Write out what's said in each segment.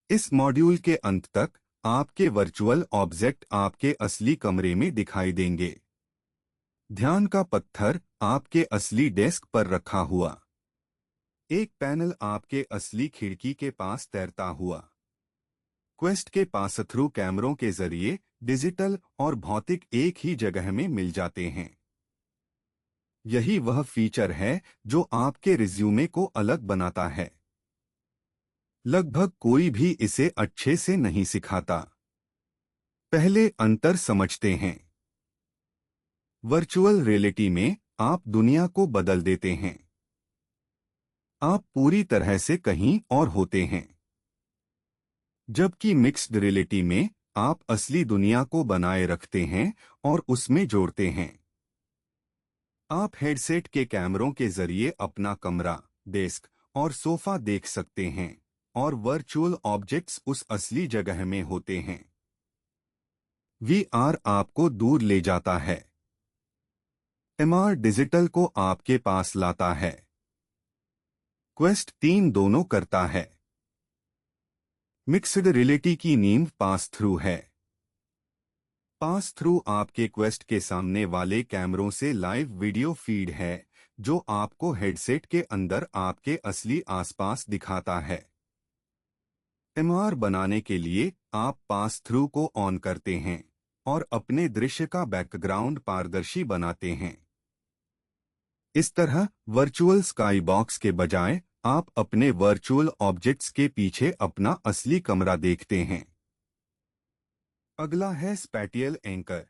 इस मॉड्यूल के अंत तक आपके वर्चुअल ऑब्जेक्ट आपके असली कमरे में दिखाई देंगे। ध्यान का पत्थर आपके असली डेस्क पर रखा हुआ। एक पैनल आपके असली खिड़की के पास तैरता हुआ। क्वेस्ट के पास थ्रू कैमरों के जरिए डिजिटल और भौतिक एक ही जगह में मिल जाते हैं। यही वह फीचर है जो आपके रिज्यूमे को अलग बनाता है। लगभग कोई भी इसे अच्छे से नहीं सिखाता। पहले अंतर समझते हैं। वर्चुअल रियलिटी में आप दुनिया को बदल देते हैं। आप पूरी तरह से कहीं और होते हैं। जबकि मिक्स्ड रियलिटी में आप असली दुनिया को बनाए रखते हैं और उसमें जोड़ते हैं। आप हेडसेट के कैमरों के जरिए अपना कमरा, डेस्क और सोफा देख सकते हैं और वर्चुअल ऑब्जेक्ट्स उस असली जगह में होते हैं। वीआर आपको दूर ले जाता है। एमआर डिजिटल को आपके पास लाता है। क्वेस्ट 3 दोनों करता है। मिक्स्ड रियलिटी की नींव पास थ्रू है। पास थ्रू आपके क्वेस्ट के सामने वाले कैमरों से लाइव वीडियो फीड है जो आपको हेडसेट के अंदर आपके असली आसपास दिखाता है। एमआर बनाने के लिए आप पास थ्रू को ऑन करते हैं और अपने दृश्य का बैकग्राउंड पारदर्शी बनाते हैं। इस तरह वर्चुअल स्काई बॉक्स के बजाय आप अपने वर्चुअल ऑब्जेक्ट्स के पीछे अपना असली कमरा देखते हैं। अगला है स्पैटियल एंकर।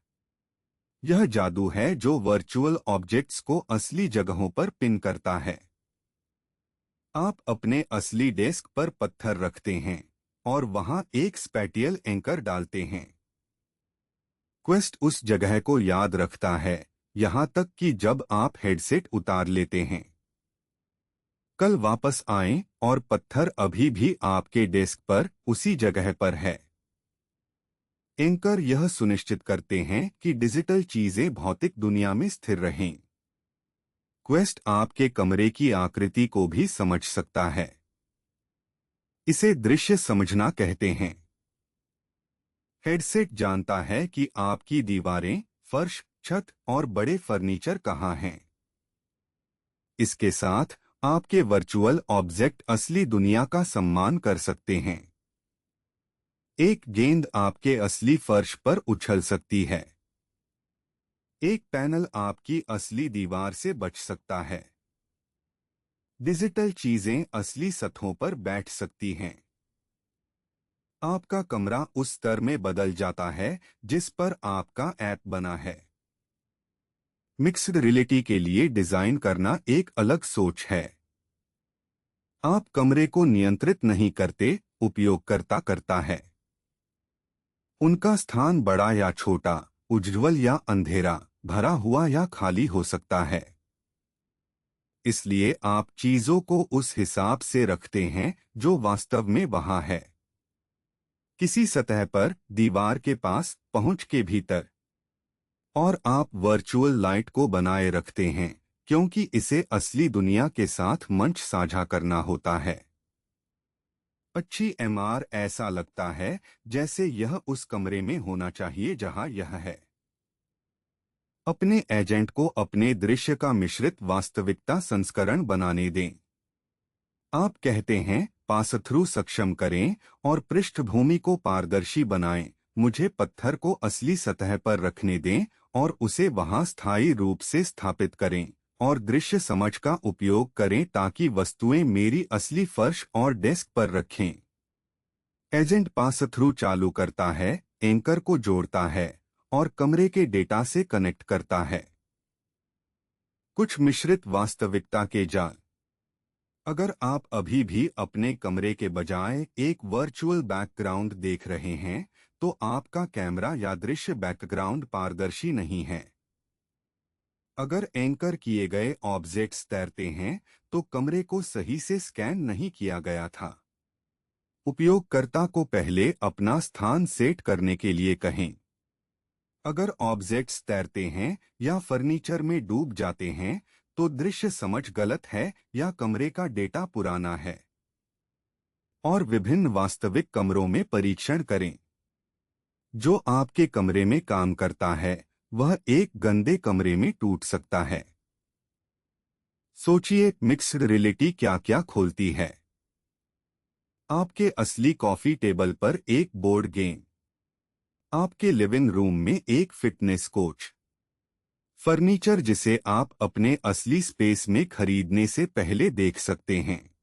यह जादू है जो वर्चुअल ऑब्जेक्ट्स को असली जगहों पर पिन करता है। आप अपने असली डेस्क पर पत्थर रखते हैं और वहां एक स्पैटियल एंकर डालते हैं। क्वेस्ट उस जगह को याद रखता है, यहां तक कि जब आप हेडसेट उतार लेते हैं। कल वापस आएं और पत्थर अभी भी आपके डेस्क पर उसी जगह पर है। एंकर यह सुनिश्चित करते हैं कि डिजिटल चीजें भौतिक दुनिया में स्थिर रहें। क्वेस्ट आपके कमरे की आकृति को भी समझ सकता है। इसे दृश्य समझना कहते हैं। हेडसेट जानता है कि आपकी दीवारें, फर्श, छत और बड़े फर्नीचर कहाँ हैं। इसके साथ आपके वर्चुअल ऑब्जेक्ट असली दुनिया का सम्मान कर सकते हैं। एक गेंद आपके असली फर्श पर उछल सकती है। एक पैनल आपकी असली दीवार से बच सकता है। डिजिटल चीजें असली सतहों पर बैठ सकती हैं। आपका कमरा उस स्तर में बदल जाता है जिस पर आपका ऐप बना है। मिक्स्ड रियलिटी के लिए डिजाइन करना एक अलग सोच है। आप कमरे को नियंत्रित नहीं करते, उपयोगकर्ता करता है। उनका स्थान बड़ा या छोटा, उज्ज्वल या अंधेरा, भरा हुआ या खाली हो सकता है। इसलिए आप चीजों को उस हिसाब से रखते हैं जो वास्तव में वहां है। किसी सतह पर, दीवार के पास, पहुंच के भीतर। और आप वर्चुअल लाइट को बनाए रखते हैं क्योंकि इसे असली दुनिया के साथ मंच साझा करना होता है। अच्छी एमआर ऐसा लगता है जैसे यह उस कमरे में होना चाहिए जहां यह है। अपने एजेंट को अपने दृश्य का मिश्रित वास्तविकता संस्करण बनाने दें। आप कहते हैं, पास थ्रू सक्षम करें और पृष्ठभूमि को पारदर्शी बनाएं। मुझे पत्थर को असली सतह पर रखने दें और उसे वहां स्थायी रूप से स्थापित करें और दृश्य समझ का उपयोग करें ताकि वस्तुएं मेरी असली फर्श और डेस्क पर रखें। एजेंट पास थ्रू चालू करता है, एंकर को जोड़ता है और कमरे के डेटा से कनेक्ट करता है। कुछ मिश्रित वास्तविकता के जाल। अगर आप अभी भी अपने कमरे के बजाय एक वर्चुअल बैकग्राउंड देख रहे हैं, तो आपका कैमरा या दृश्य बैकग्राउंड पारदर्शी नहीं है। अगर एंकर किए गए ऑब्जेक्ट्स तैरते हैं, तो कमरे को सही से स्कैन नहीं किया गया था। उपयोगकर्ता को पहले अपना स्थान सेट करने के लिए कहें। अगर ऑब्जेक्ट्स तैरते हैं या फर्नीचर में डूब जाते हैं, तो दृश्य समझ गलत है या कमरे का डेटा पुराना है। और विभिन्न वास्तविक कमरों में परीक्षण करें। जो आपके कमरे में काम करता है वह एक गंदे कमरे में टूट सकता है। सोचिए, मिक्स्ड रियलिटी क्या क्या खोलती है। आपके असली कॉफी टेबल पर एक बोर्ड गेम, आपके लिविंग रूम में एक फिटनेस कोच, फर्नीचर जिसे आप अपने असली स्पेस में खरीदने से पहले देख सकते हैं।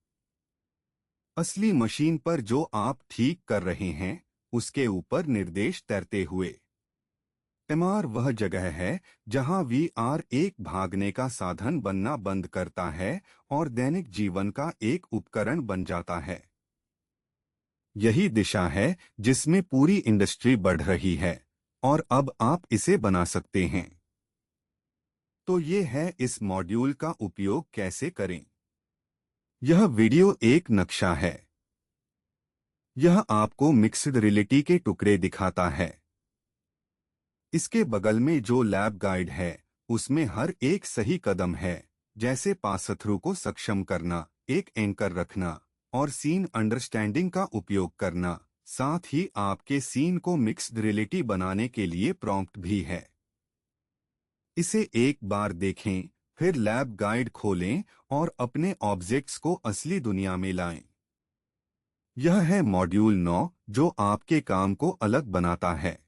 असली मशीन पर जो आप ठीक कर रहे हैं उसके ऊपर निर्देश तैरते हुए। एमआर वह जगह है जहां वीआर एक भागने का साधन बनना बंद करता है और दैनिक जीवन का एक उपकरण बन जाता है। यही दिशा है जिसमें पूरी इंडस्ट्री बढ़ रही है और अब आप इसे बना सकते हैं। तो ये है इस मॉड्यूल का उपयोग कैसे करें। यह वीडियो एक नक्शा है। यह आपको मिक्स्ड रियलिटी के टुकड़े दिखाता है। इसके बगल में जो लैब गाइड है उसमें हर एक सही कदम है, जैसे पासथ्रू को सक्षम करना, एक एंकर रखना और सीन अंडरस्टैंडिंग का उपयोग करना। साथ ही आपके सीन को मिक्स्ड रियलिटी बनाने के लिए प्रॉम्प्ट भी है। इसे एक बार देखें, फिर लैब गाइड खोलें और अपने ऑब्जेक्ट्स को असली दुनिया में लाएं। यह है मॉड्यूल 9 जो आपके काम को अलग बनाता है।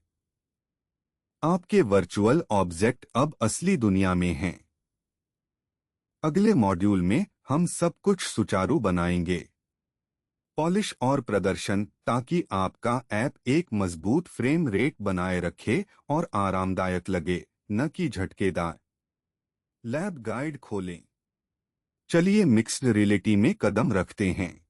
आपके वर्चुअल ऑब्जेक्ट अब असली दुनिया में हैं। अगले मॉड्यूल में हम सब कुछ सुचारू बनाएंगे। पॉलिश और प्रदर्शन, ताकि आपका ऐप एक मजबूत फ्रेम रेट बनाए रखे और आरामदायक लगे, न कि झटकेदार। लैब गाइड खोलें। चलिए मिक्स्ड रियलिटी में कदम रखते हैं।